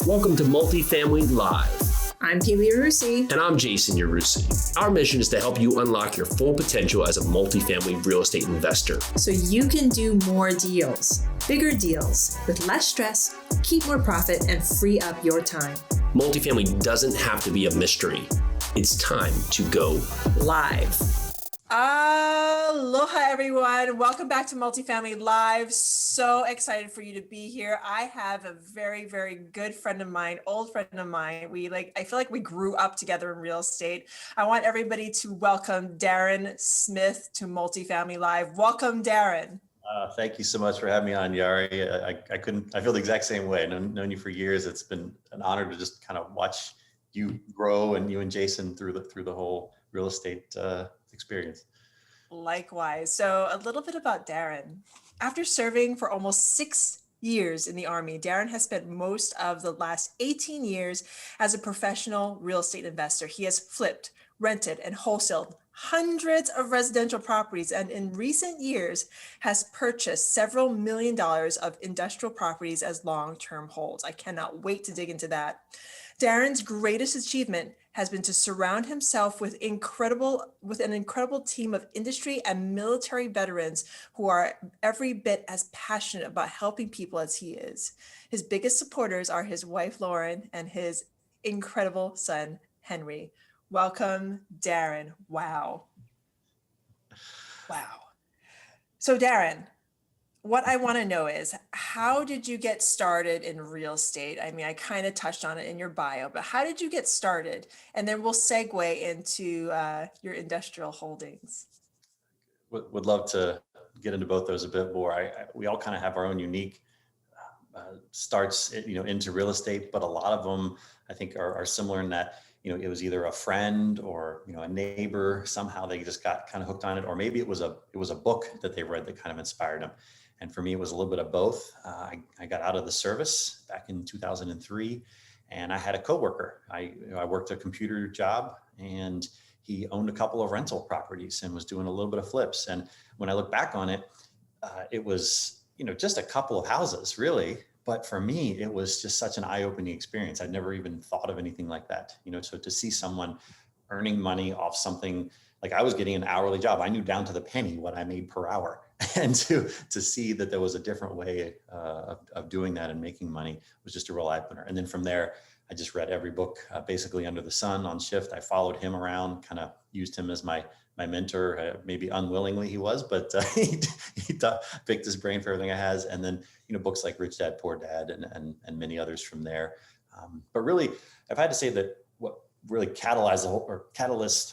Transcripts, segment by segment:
Welcome to Multifamily Live. I'm Keely Yarusi. And I'm Jason Yarusi. Our mission is to help you unlock your full potential as a multifamily real estate investor. So you can do more deals, bigger deals, with less stress, keep more profit, and free up your time. Multifamily doesn't have to be a mystery. It's time to go live. Aloha, everyone. Welcome back to Multifamily Live. So excited for you to be here. I have a very, very good friend of mine, old friend of mine. I feel like we grew up together in real estate. I want everybody to welcome Darren Smith to Multifamily Live. Welcome, Darren. Thank you so much for having me on, Yari. I feel the exact same way. I've known you for years. It's been an honor to just kind of watch you grow, and you and Jason through the whole real estate experience. Likewise. So a little bit about Darren. After serving for almost 6 years in the Army, Darren has spent most of the last 18 years as a professional real estate investor. He has flipped, rented, and wholesaled hundreds of residential properties, and in recent years has purchased several $1 million of industrial properties as long-term holds. I cannot wait to dig into that. Darren's greatest achievement has been to surround himself with an incredible team of industry and military veterans who are every bit as passionate about helping people as he is. His biggest supporters are his wife, Lauren, and his incredible son, Henry. Welcome, Darren. Wow. So Darren, what I want to know is, how did you get started in real estate? I mean, I kind of touched on it in your bio, but how did you get started? And then we'll segue into your industrial holdings. Would love to get into both those a bit more. We all kind of have our own unique starts, into real estate, but a lot of them I think are similar in that, it was either a friend or, a neighbor. Somehow they just got kind of hooked on it, or maybe it was a book that they read that kind of inspired them. And for me, it was a little bit of both. I got out of the service back in 2003, and I had a coworker. I worked a computer job, and he owned a couple of rental properties and was doing a little bit of flips. And when I look back on it, it was, just a couple of houses, really. But for me, it was just such an eye-opening experience. I'd never even thought of anything like that. So to see someone earning money off something, like I was getting an hourly job. I knew down to the penny what I made per hour. And to see that there was a different way of doing that and making money was just a real eye-opener. And then from there, I just read every book basically under the sun on shift. I followed him around, kind of used him as my mentor, maybe unwillingly he was, but he picked his brain for everything I has. And then, books like Rich Dad, Poor Dad, and many others from there. But really, I've had to say that what really catalyst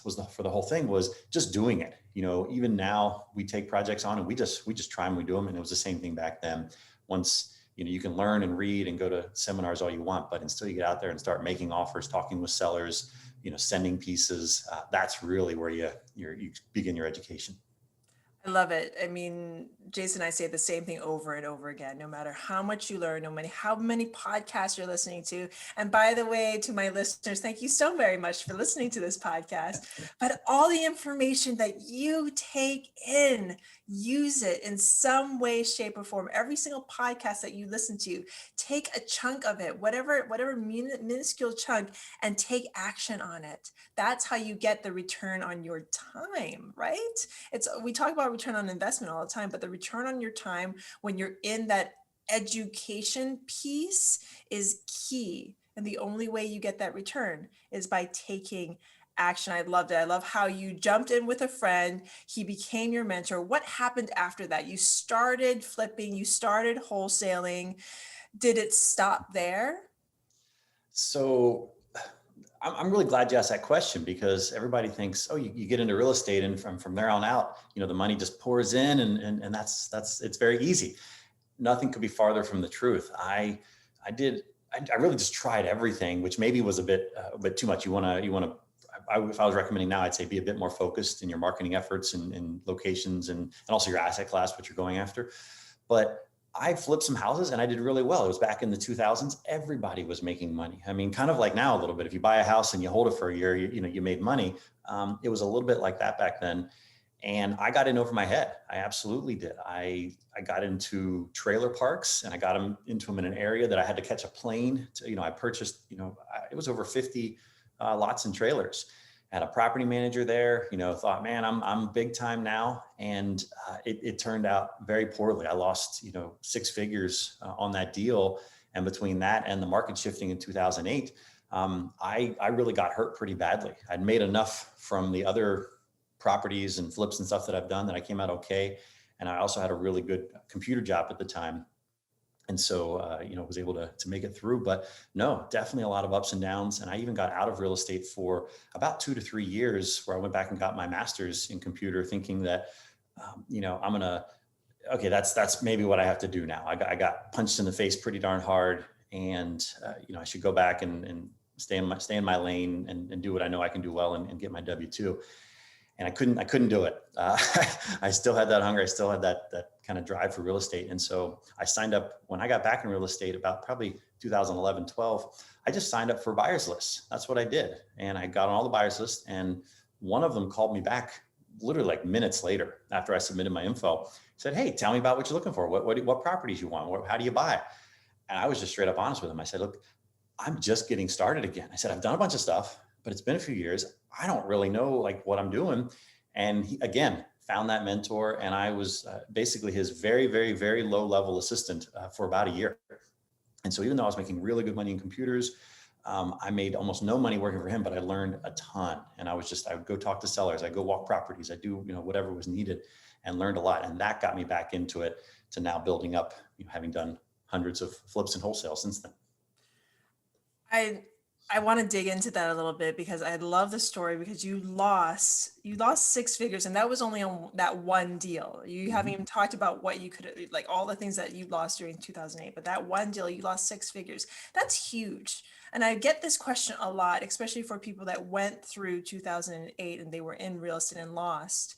was for the whole thing was just doing it. Even now we take projects on and we just try and we do them. And it was the same thing back then. Once, you can learn and read and go to seminars all you want, but until you get out there and start making offers, talking with sellers, sending pieces, that's really where you begin your education. I love it. I mean, Jason and I say the same thing over and over again, no matter how much you learn, no matter how many podcasts you're listening to. And by the way, to my listeners, thank you so very much for listening to this podcast. But all the information that you take in, use it in some way, shape, or form. Every single podcast that you listen to, take a chunk of it, whatever minuscule chunk, and take action on it. That's how you get the return on your time, right? We talk about return on investment all the time, but the return on your time when you're in that education piece is key. And the only way you get that return is by taking action. I loved it. I love how you jumped in with a friend. He became your mentor. What happened after that? You started flipping, you started wholesaling. Did it stop there? So I'm really glad you asked that question, because everybody thinks, oh, you get into real estate and from there on out, the money just pours in and that's it's very easy. Nothing could be farther from the truth. I really just tried everything, which maybe was a bit too much. If I was recommending now, I'd say be a bit more focused in your marketing efforts and locations and also your asset class, what you're going after. But I flipped some houses and I did really well. It was back in the 2000s. Everybody was making money. I mean, kind of like now a little bit. If you buy a house and you hold it for a year, you made money. It was a little bit like that back then. And I got in over my head. I absolutely did. I got into trailer parks, and I got into them in an area that I had to catch a plane to, I purchased, it was over 50 lots and trailers. I had a property manager there, thought, man, I'm big time now. And it turned out very poorly. I lost, 6 figures on that deal. And between that and the market shifting in 2008, I really got hurt pretty badly. I'd made enough from the other properties and flips and stuff that I've done that I came out okay. And I also had a really good computer job at the time. And so, was able to make it through, but no, definitely a lot of ups and downs. And I even got out of real estate for about 2 to 3 years, where I went back and got my master's in computer, thinking that, okay, that's maybe what I have to do now. I got punched in the face pretty darn hard, and I should go back and stay in my lane and do what I know I can do well, and get my W-2. And I couldn't do it. I still had that hunger. I still had that kind of drive for real estate. And so I signed up when I got back in real estate about probably 2011, 12, I just signed up for buyers lists. That's what I did. And I got on all the buyers lists, and one of them called me back literally like minutes later after I submitted my info, said, hey, tell me about what you're looking for. What properties you want? How do you buy? And I was just straight up honest with him. I said, look, I'm just getting started again. I said, I've done a bunch of stuff, but it's been a few years. I don't really know like what I'm doing. And he, again, found that mentor. And I was basically his very, very, very low level assistant for about a year. And so even though I was making really good money in computers, I made almost no money working for him, but I learned a ton. And I would go talk to sellers. I'd go walk properties. I'd do, whatever was needed, and learned a lot. And that got me back into it, to now building up, having done hundreds of flips and wholesale since then. I want to dig into that a little bit, because I love the story, because you lost 6 figures, and that was only on that one deal. You haven't even talked about what you could, like all the things that you lost during 2008, but that one deal, you lost 6 figures. That's huge. And I get this question a lot, especially for people that went through 2008 and they were in real estate and lost.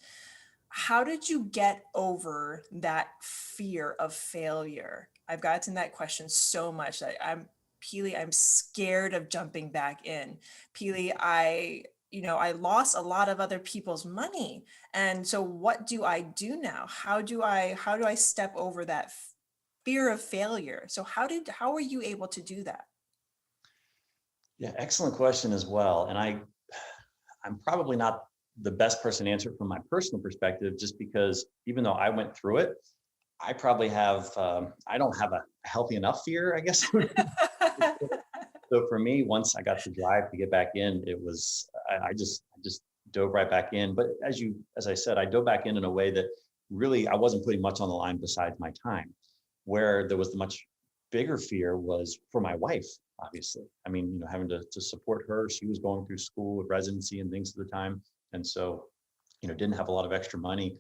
How did you get over that fear of failure? I've gotten that question so much that Peely, I'm scared of jumping back in. Peely, I lost a lot of other people's money. And so what do I do now? How do I step over that fear of failure? So how were you able to do that? Yeah, excellent question as well. And I'm probably not the best person to answer it from my personal perspective, just because even though I went through it, I probably have, I don't have a healthy enough fear, I guess. So for me, once I got the drive to get back in, it was, I just dove right back in. But as I said, I dove back in a way that really, I wasn't putting much on the line besides my time. Where there was the much bigger fear was for my wife, obviously. I mean, having to support her. She was going through school with residency and things at the time. And so, didn't have a lot of extra money.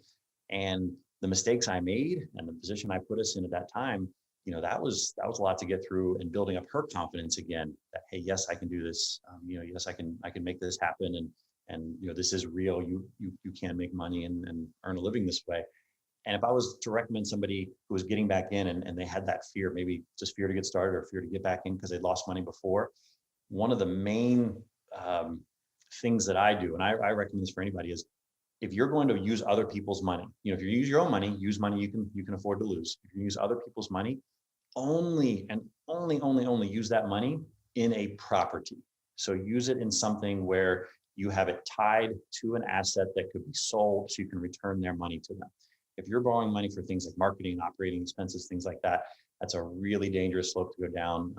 And the mistakes I made and the position I put us in at that time, that was a lot to get through, and building up her confidence again that, hey, yes, I can do this. Yes, I can make this happen. And this is real. You can make money and earn a living this way. And if I was to recommend somebody who was getting back in and they had that fear, maybe just fear to get started or fear to get back in because they lost money before, one of the main things that I do, and I recommend this for anybody, is if you're going to use other people's money, if you use your own money, use money you can afford to lose. If you use other people's money, only use that money in a property. So use it in something where you have it tied to an asset that could be sold, so you can return their money to them. If you're borrowing money for things like marketing, operating expenses, things like that, that's a really dangerous slope to go down.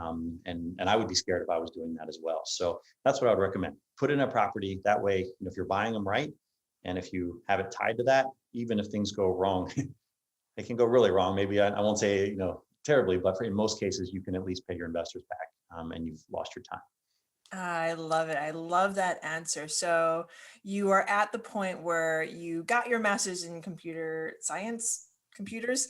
And I would be scared if I was doing that as well. So that's what I would recommend. Put in a property. That way, if you're buying them right, and if you have it tied to that, even if things go wrong, they can go really wrong. Maybe I won't say, terribly, but in most cases, you can at least pay your investors back, and you've lost your time. I love it. I love that answer. So you are at the point where you got your master's in computer science, computers.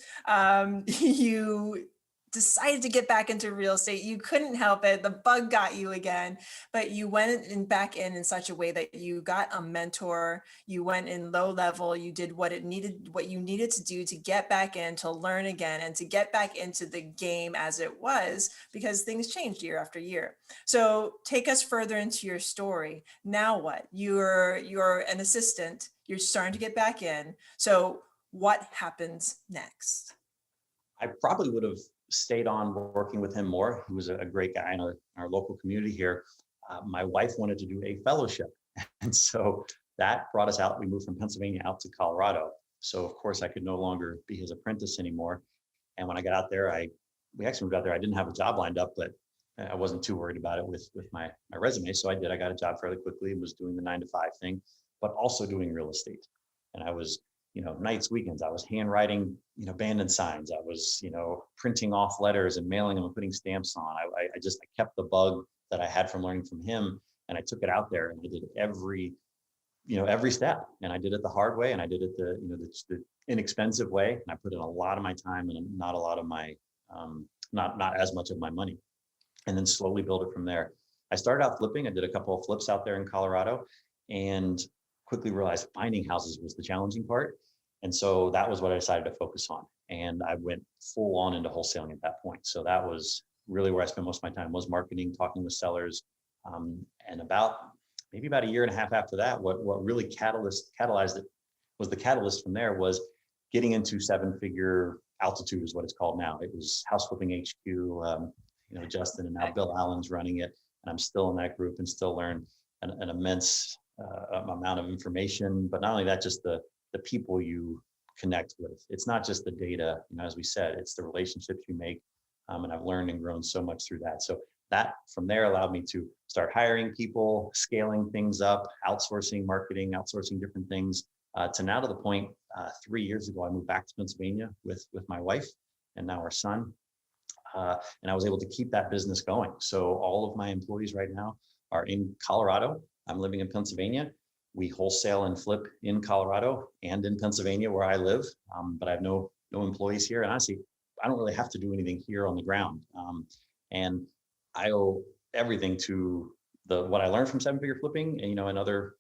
You decided to get back into real estate. You couldn't help it. The bug got you again, but you went back in such a way that you got a mentor. You went in low level. You did what you needed to do to get back in, to learn again, and to get back into the game as it was, because things changed year after year. So take us further into your story. Now what? You're an assistant. You're starting to get back in. So what happens next? I probably would have stayed on working with him more. He was a great guy in our local community here. My wife wanted to do a fellowship. And so that brought us out. We moved from Pennsylvania out to Colorado. So of course I could no longer be his apprentice anymore. And when I got out there, we actually moved out there. I didn't have a job lined up, but I wasn't too worried about it with my resume. So I did. I got a job fairly quickly and was doing the 9 to 5 thing, but also doing real estate. And I was, nights, weekends, I was handwriting, abandoned signs. I was, printing off letters and mailing them and putting stamps on. I kept the bug that I had from learning from him, and I took it out there and I did every step. And I did it the hard way, and I did it the inexpensive way. And I put in a lot of my time and not a lot of my, not as much of my money, and then slowly build it from there. I started out flipping. I did a couple of flips out there in Colorado, and quickly realized finding houses was the challenging part. And so that was what I decided to focus on. And I went full on into wholesaling at that point. So that was really where I spent most of my time, was marketing, talking with sellers. And maybe about a year and a half after that, what really catalyzed it was the catalyst from there was getting into 7-figure altitude is what it's called now. It was House Flipping HQ, Justin, and now Bill Allen's running it. And I'm still in that group and still learn an immense amount of information. But not only that, just the people you connect with. It's not just the data, as we said, it's the relationships you make. And I've learned and grown so much through that. So that from there allowed me to start hiring people, scaling things up, outsourcing marketing, outsourcing different things, to now to the point, 3 years ago, I moved back to Pennsylvania with my wife and now our son. And I was able to keep that business going. So all of my employees right now are in Colorado. I'm living in Pennsylvania. We wholesale and flip in Colorado and in Pennsylvania where I live, but I have no employees here. And honestly, I don't really have to do anything here on the ground. And I owe everything to what I learned from 7-figure flipping and, and other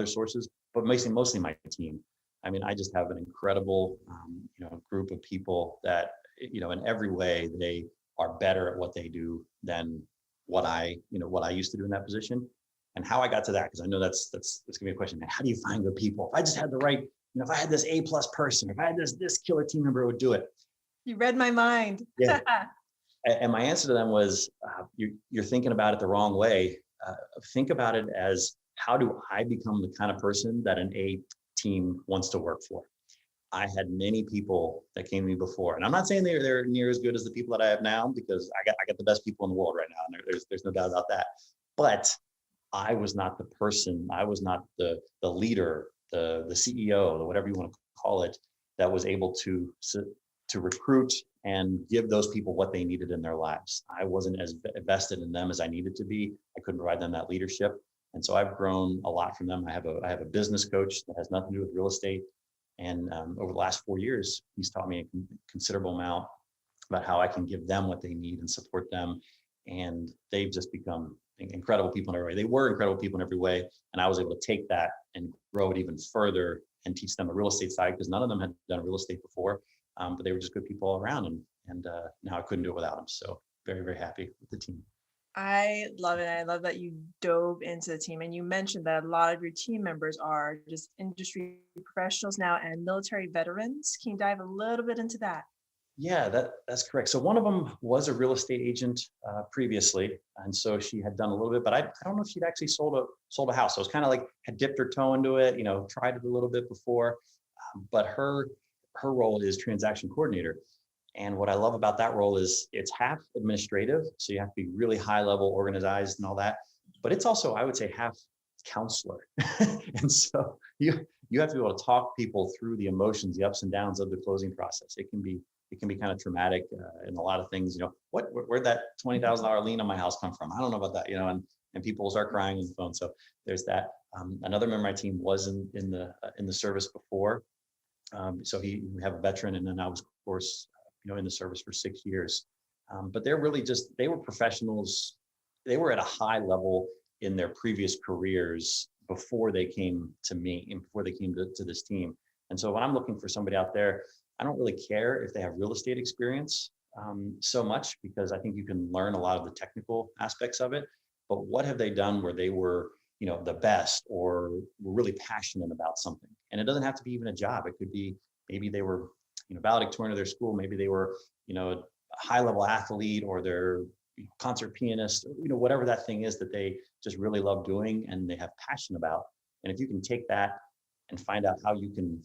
sources, but mostly my team. I mean, I just have an incredible, group of people that, in every way they are better at what they do than what I used to do in that position. And how I got to that, because I know that's gonna be a question. How do you find good people? If I just had the right, if I had this A+ person, if I had this killer team member, it would do it. You read my mind. Yeah. And my answer to them was, you're thinking about it the wrong way. Think about it as, how do I become the kind of person that an A team wants to work for? I had many people that came to me before, and I'm not saying they're near as good as the people that I have now, because I got the best people in the world right now, and there's no doubt about that. But I was not the person, I was not the leader, the CEO, or whatever you want to call it, that was able to recruit and give those people what they needed in their lives. I wasn't as invested in them as I needed to be. I couldn't provide them that leadership. And so I've grown a lot from them. I have a business coach that has nothing to do with real estate. And over the last 4 years, he's taught me a considerable amount about how I can give them what they need and support them. And they've just become incredible people in every way. They were incredible people in every way. And I was able to take that and grow it even further and teach them the real estate side, because none of them had done real estate before, but they were just good people all around. And now I couldn't do it without them. So very, very happy with the team. I love it. I love that you dove into the team, and you mentioned that a lot of your team members are just industry professionals now and military veterans. Can you dive a little bit into that? Yeah, that's correct. So one of them was a real estate agent previously, and so she had done a little bit, but I don't know if she'd actually sold a house. So it was kind of like had dipped her toe into it, tried it a little bit before, but her role is transaction coordinator. And what I love about that role is it's half administrative, so you have to be really high level, organized, and all that. But it's also, I would say, half counselor, and so you have to be able to talk people through the emotions, the ups and downs of the closing process. It can be kind of traumatic in a lot of things. Where'd that $20,000 lien on my house come from? I don't know about that. And people will start crying on the phone. So there's that. Another member of my team was in the service before, so we have a veteran, and then I was, of course, in the service for 6 years. But they're really they were professionals. They were at a high level in their previous careers before they came to me and before they came to this team. And so when I'm looking for somebody out there, I don't really care if they have real estate experience so much, because I think you can learn a lot of the technical aspects of it. But what have they done where they were the best, or were really passionate about something. And it doesn't have to be even a job. It could be maybe they were, valedictorian of their school. Maybe they were, a high level athlete, or they're concert pianist, whatever that thing is that they just really love doing and they have passion about. And if you can take that and find out how you can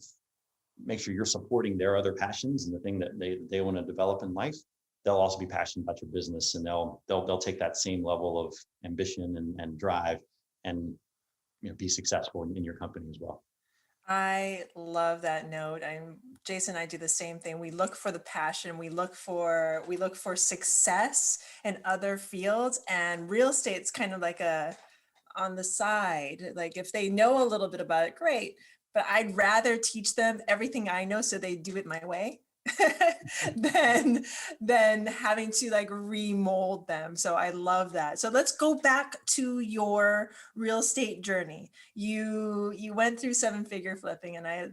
make sure you're supporting their other passions and the thing that they want to develop in life, they'll also be passionate about your business, and they'll take that same level of ambition and drive, and be successful in your company as well. I love that note. Jason and I do the same thing. We look for the passion. We look for success in other fields, and real estate's kind of like on the side. Like if they know a little bit about it, great. But I'd rather teach them everything I know so they do it my way than having to like remold them. So I love that. So let's go back to your real estate journey. You went through 7-figure flipping, and I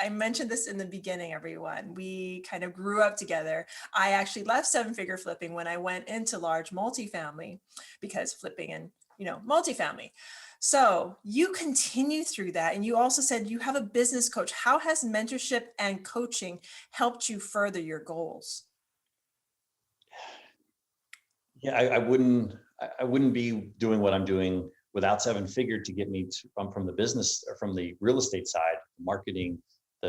mentioned this in the beginning, everyone. We kind of grew up together. I actually left 7-figure flipping when I went into large multifamily, because flipping and multifamily. So you continue through that, and you also said you have a business coach. How has mentorship and coaching helped you further your goals? Yeah, I wouldn't be doing what I'm doing without 7-figure to get me from the business, or from the real estate side, marketing,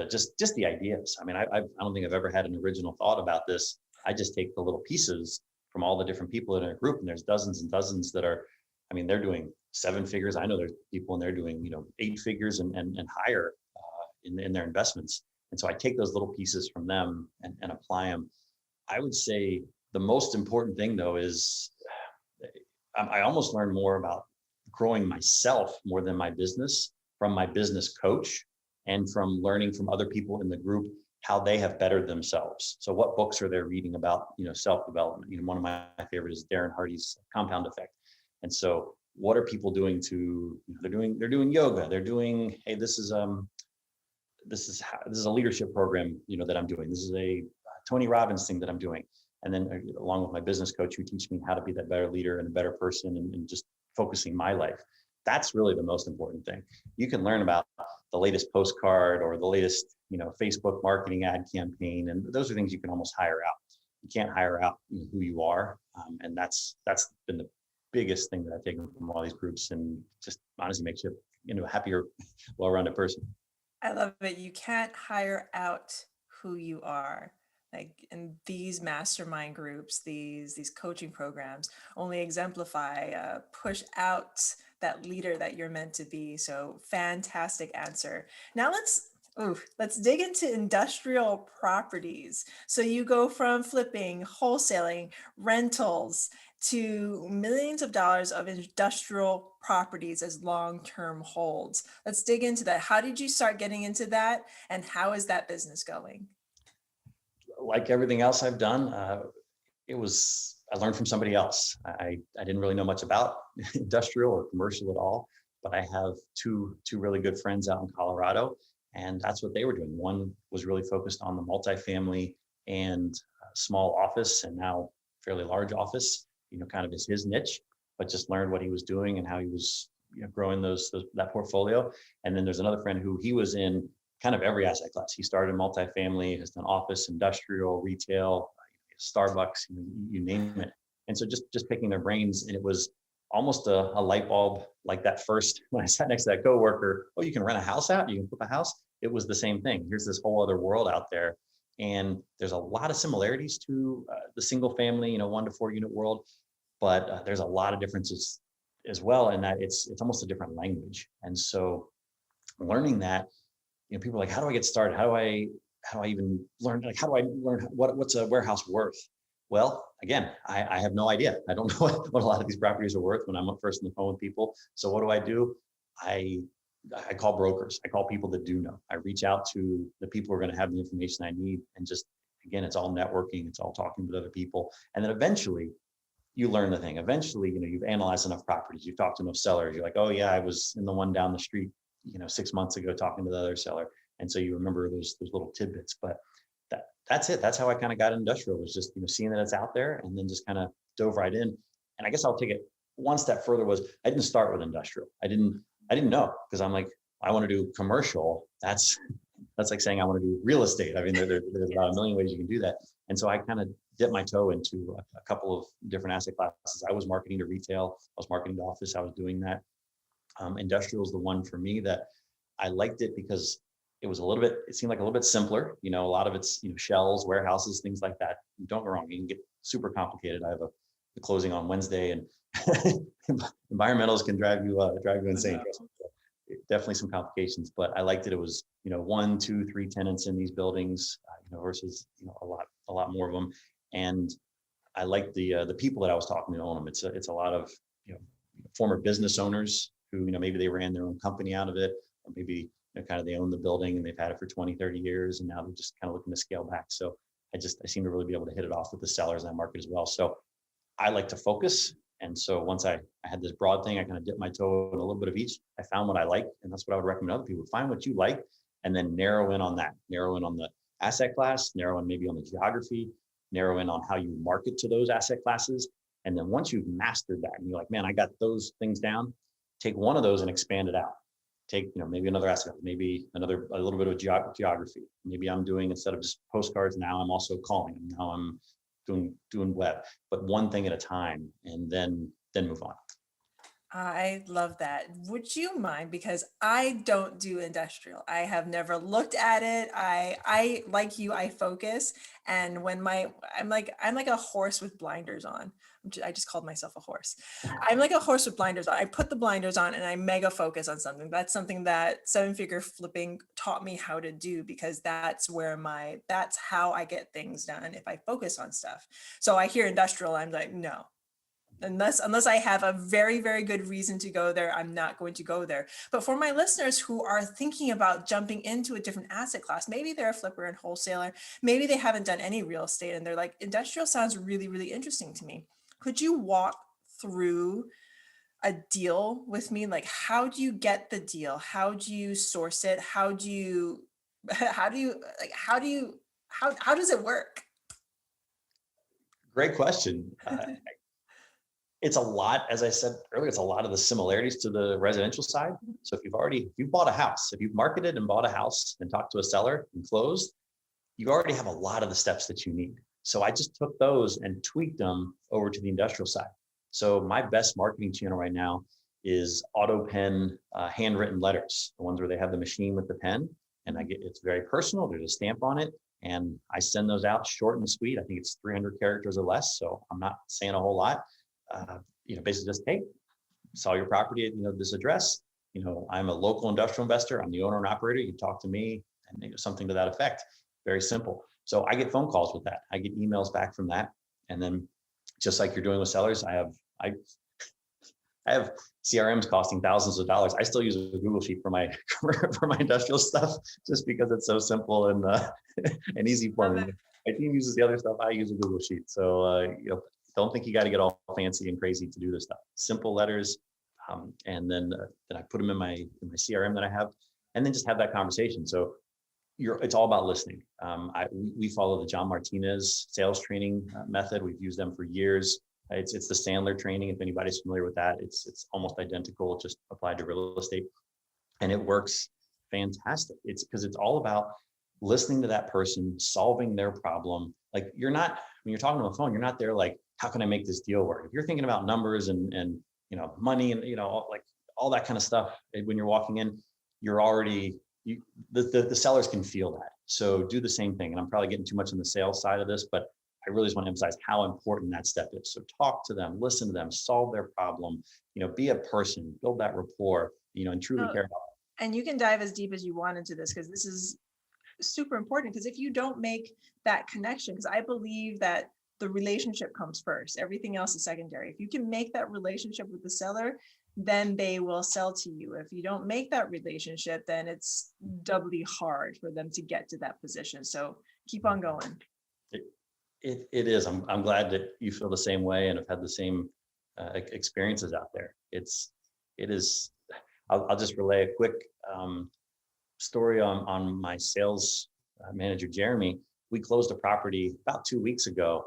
just the ideas. I mean, I don't think I've ever had an original thought about this. I just take the little pieces from all the different people in a group, and there's dozens and dozens that are, they're doing 7 figures. I know there's people in there doing, 8 figures and higher in their investments. And so I take those little pieces from them and apply them. I would say the most important thing though is I almost learn more about growing myself more than my business from my business coach, and from learning from other people in the group how they have bettered themselves. So what books are they reading about, self-development? One of my favorite is Darren Hardy's Compound Effect. And so what are people doing they're doing yoga. They're doing, hey, this is a leadership program, that I'm doing. This is a Tony Robbins thing that I'm doing. And then along with my business coach, who teach me how to be that better leader and a better person, and just focusing my life. That's really the most important thing. You can learn about the latest postcard or the latest, Facebook marketing ad campaign. And those are things you can almost hire out. You can't hire out who you are. And that's been the biggest thing that I've taken from all these groups, and just honestly makes you, a happier, well-rounded person. I love it. You can't hire out who you are. Like in these mastermind groups, these coaching programs only exemplify, push out that leader that you're meant to be. So fantastic answer. Now let's dig into industrial properties. So you go from flipping, wholesaling, rentals, to millions of dollars of industrial properties as long-term holds. Let's dig into that. How did you start getting into that, and how is that business going? Like everything else I've done, I learned from somebody else. I didn't really know much about industrial or commercial at all, but I have two really good friends out in Colorado, and that's what they were doing. One was really focused on the multifamily and small office, and now fairly large office, kind of is his niche, but just learned what he was doing and how he was growing that portfolio. And then there's another friend who he was in kind of every asset class. He started in multifamily, has done office, industrial, retail, Starbucks, you name it. And so just picking their brains, and it was almost a light bulb, like that first, when I sat next to that coworker, oh, you can rent a house out, you can flip a house. It was the same thing. Here's this whole other world out there. And there's a lot of similarities to the single family, 1 to 4 unit world, but there's a lot of differences as well, in that it's almost a different language. And so learning that, people are like, how do I get started? How do I even learn? Like, how do I learn what's a warehouse worth? Well, again, I have no idea. I don't know what a lot of these properties are worth when I'm first on the phone with people. So what do? I call brokers. I call people that do know. I reach out to the people who are going to have the information I need, and just, again, it's all networking. It's all talking with other people. And then eventually you learn the thing. Eventually, you've analyzed enough properties. You've talked to enough sellers. You're like, oh yeah, I was in the one down the street, 6 months ago talking to the other seller. And so you remember those little tidbits, but that's it. That's how I kind of got industrial, was just, seeing that it's out there, and then just kind of dove right in. And I guess I'll take it one step further was I didn't start with industrial. I didn't know, because I'm like, I want to do commercial. That's like saying I want to do real estate. I mean, there's about a million ways you can do that. And so I kind of dipped my toe into a couple of different asset classes. I was marketing to retail. I was marketing to office. I was doing that. Industrial is the one for me that I liked it because it seemed like a little bit simpler. A lot of it's, shells, warehouses, things like that. Don't get me wrong, you can get super complicated. I have a closing on Wednesday, and environmentals can drive you insane. Definitely some complications, but I liked it. It was, 1, 2, 3 tenants in these buildings, versus, a lot more of them. And I liked the people that I was talking to own them. It's a lot of, former business owners who, maybe they ran their own company out of it, or maybe, kind of they own the building and they've had it for 20, 30 years. And now they're just kind of looking to scale back. So I seem to really be able to hit it off with the sellers in that market as well. So I like to focus. And so once I had this broad thing, I kind of dipped my toe in a little bit of each. I found what I like, and that's what I would recommend other people. Find what you like, and then narrow in on that. Narrow in on the asset class, narrow in maybe on the geography, narrow in on how you market to those asset classes. And then once you've mastered that, and you're like, man, I got those things down, take one of those and expand it out. Take, maybe another asset, maybe a little bit of geography. Maybe I'm doing, instead of just postcards, now I'm also calling. Now I'm doing web, but one thing at a time, and then move on. I love that. Would you mind, because I don't do industrial. I have never looked at it. I like you, I focus. And when I'm like a horse with blinders on. I just called myself a horse. I'm like a horse with blinders on. I put the blinders on and I mega focus on something. That's something that 7-figure flipping taught me how to do, because that's how I get things done, if I focus on stuff. So I hear industrial, I'm like, no. Unless I have a very, very good reason to go there, I'm not going to go there. But for my listeners who are thinking about jumping into a different asset class, maybe they're a flipper and wholesaler, maybe they haven't done any real estate and they're like, industrial sounds really, really interesting to me. Could you walk through a deal with me? Like, how do you get the deal? How do you source it? How does it work? Great question. It's a lot, as I said earlier, it's a lot of the similarities to the residential side. So if you've bought a house, if you've marketed and bought a house and talked to a seller and closed, you already have a lot of the steps that you need. So I just took those and tweaked them over to the industrial side. So my best marketing channel right now is auto pen, handwritten letters, the ones where they have the machine with the pen, and it's very personal. There's a stamp on it, and I send those out short and sweet. I think it's 300 characters or less, so I'm not saying a whole lot. Basically just, hey, saw your property at this address. I'm a local industrial investor. I'm the owner and operator. You talk to me, and something to that effect. Very simple. So I get phone calls with that. I get emails back from that, and then just like you're doing with sellers, I have CRMs costing thousands of dollars. I still use a Google Sheet for my industrial stuff, just because it's so simple and easy for me. My team uses the other stuff. I use a Google Sheet. So don't think you got to get all fancy and crazy to do this stuff. Simple letters, and then I put them in my CRM that I have, and then just have that conversation. So it's all about listening. We follow the John Martinez sales training method. We've used them for years. It's the Sandler training. If anybody's familiar with that, it's almost identical, just applied to real estate, and it works fantastic. It's because it's all about listening to that person, solving their problem. Like, when you're talking on the phone, you're not there like, how can I make this deal work? If you're thinking about numbers and money and like all that kind of stuff, when you're walking in, you're already the sellers can feel that. So do the same thing. And I'm probably getting too much on the sales side of this, but I really just want to emphasize how important that step is. So talk to them, listen to them, solve their problem. Be a person, build that rapport. And truly care about them. And you can dive as deep as you want into this, because this is super important. Because if you don't make that connection, because I believe that the relationship comes first, everything else is secondary. If you can make that relationship with the seller, then they will sell to you. If you don't make that relationship, then it's doubly hard for them to get to that position. So keep on going. It is. I'm glad that you feel the same way and have had the same experiences out there. It is. I'll just relay a quick story on my sales manager, Jeremy. We closed a property about 2 weeks ago,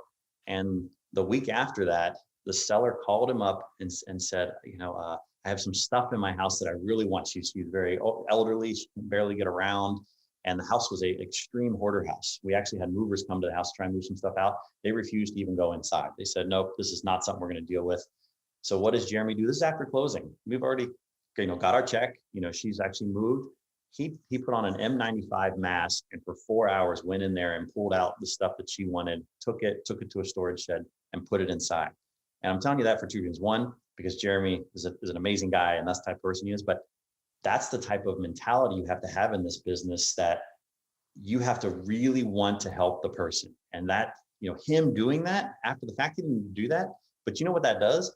and the week after that, the seller called him up and said, I have some stuff in my house that I really want. She's very elderly, she can barely get around. And the house was a extreme hoarder house. We actually had movers come to the house to try and move some stuff out. They refused to even go inside. They said, nope, this is not something we're going to deal with. So what does Jeremy do? This is after closing. We've already, got our check. She's actually moved. He put on an N95 mask and for 4 hours went in there and pulled out the stuff that she wanted, took it to a storage shed and put it inside. And I'm telling you that for two reasons. One, because Jeremy is an amazing guy and that's the type of person he is, but that's the type of mentality you have to have in this business, that you have to really want to help the person. And that, him doing that after the fact, he didn't do that. But you know what that does?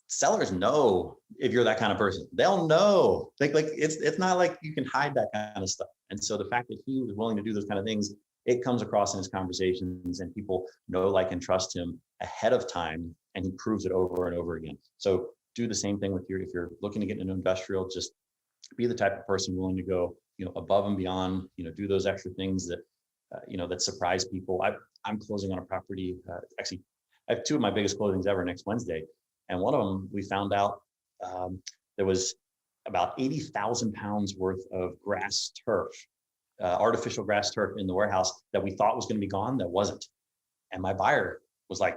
Sellers know if you're that kind of person. They'll know. Like it's not like you can hide that kind of stuff. And so the fact that he was willing to do those kind of things, it comes across in his conversations, and people know, like, and trust him ahead of time, and he proves it over and over again. So do the same thing with if you're looking to get into industrial, just be the type of person willing to go, above and beyond, do those extra things that, that surprise people. I'm closing on a property. Actually, I have two of my biggest closings ever next Wednesday. And one of them, we found out there was about 80,000 pounds worth of grass turf, artificial grass turf in the warehouse that we thought was going to be gone, that wasn't. And my buyer was like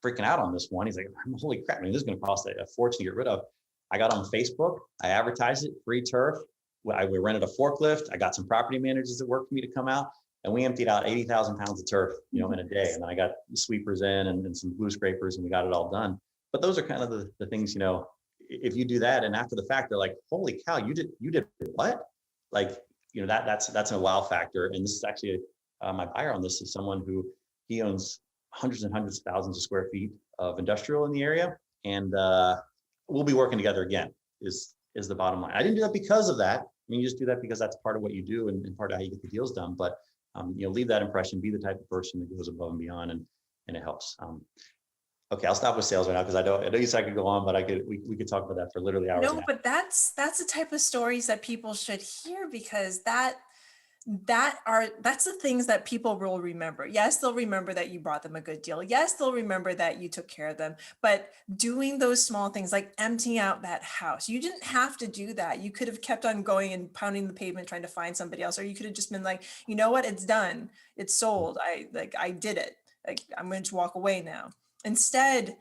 freaking out on this one. He's like, holy crap, this is going to cost a fortune to get rid of. I got on Facebook, I advertised it, free turf. We rented a forklift. I got some property managers that worked for me to come out, and we emptied out 80,000 pounds of turf, in a day. And then I got the sweepers in and some blue scrapers, and we got it all done. But those are kind of the things, if you do that, and after the fact, they're like, holy cow, you did what? Like, that's a wow factor. And this is actually my buyer on this is someone who he owns hundreds and hundreds of thousands of square feet of industrial in the area. And we'll be working together again is the bottom line. I didn't do that because of that. You just do that because that's part of what you do and part of how you get the deals done. But, leave that impression, be the type of person that goes above and beyond, and it helps. Okay, I'll stop with sales right now because I know you said I could go on, but we could talk about that for literally hours. No, but that's the type of stories that people should hear, because that's the things that people will remember. Yes, they'll remember that you brought them a good deal. Yes, they'll remember that you took care of them. But doing those small things like emptying out that house, you didn't have to do that. You could have kept on going and pounding the pavement trying to find somebody else, or you could have just been like, you know what, it's done, it's sold. I did it. Like, I'm going to walk away now. Instead,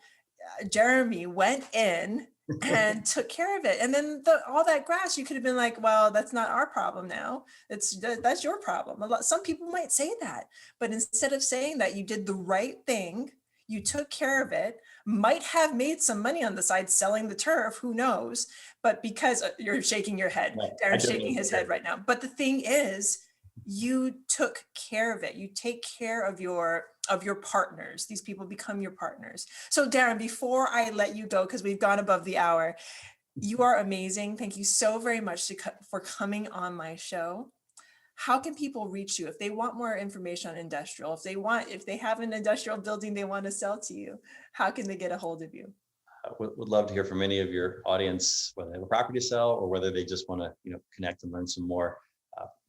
Jeremy went in and took care of it. And then all that grass, you could have been like, well, that's not our problem now. That's your problem. Some people might say that, but instead of saying that, you did the right thing. You took care of it, might have made some money on the side selling the turf, who knows? But because you're shaking your head, Darren's shaking his head right now. But the thing is, you took care of it. You take care of your partners. These people become your partners. So Darren, before I let you go, because we've gone above the hour, you are amazing. Thank you so very much for coming on my show. How can people reach you if they want more information on industrial? If they have an industrial building they want to sell to you, how can they get a hold of you? Would love to hear from any of your audience, whether they have a property to sell or whether they just want to, connect and learn some more.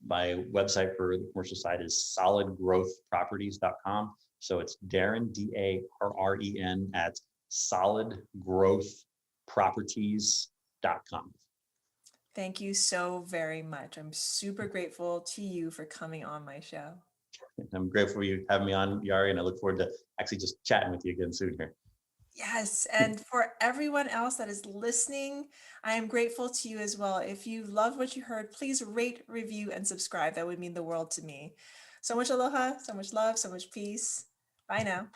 My website for the commercial side is solidgrowthproperties.com. So it's Darren, Darren at solidgrowthproperties.com. Thank you so very much. I'm super grateful to you for coming on my show. I'm grateful for you having me on, Yari, and I look forward to actually just chatting with you again soon here. Yes, and for everyone else that is listening, I am grateful to you as well. If you love what you heard, please rate, review, and subscribe. That would mean the world to me. So much aloha, so much love, so much peace. Bye now.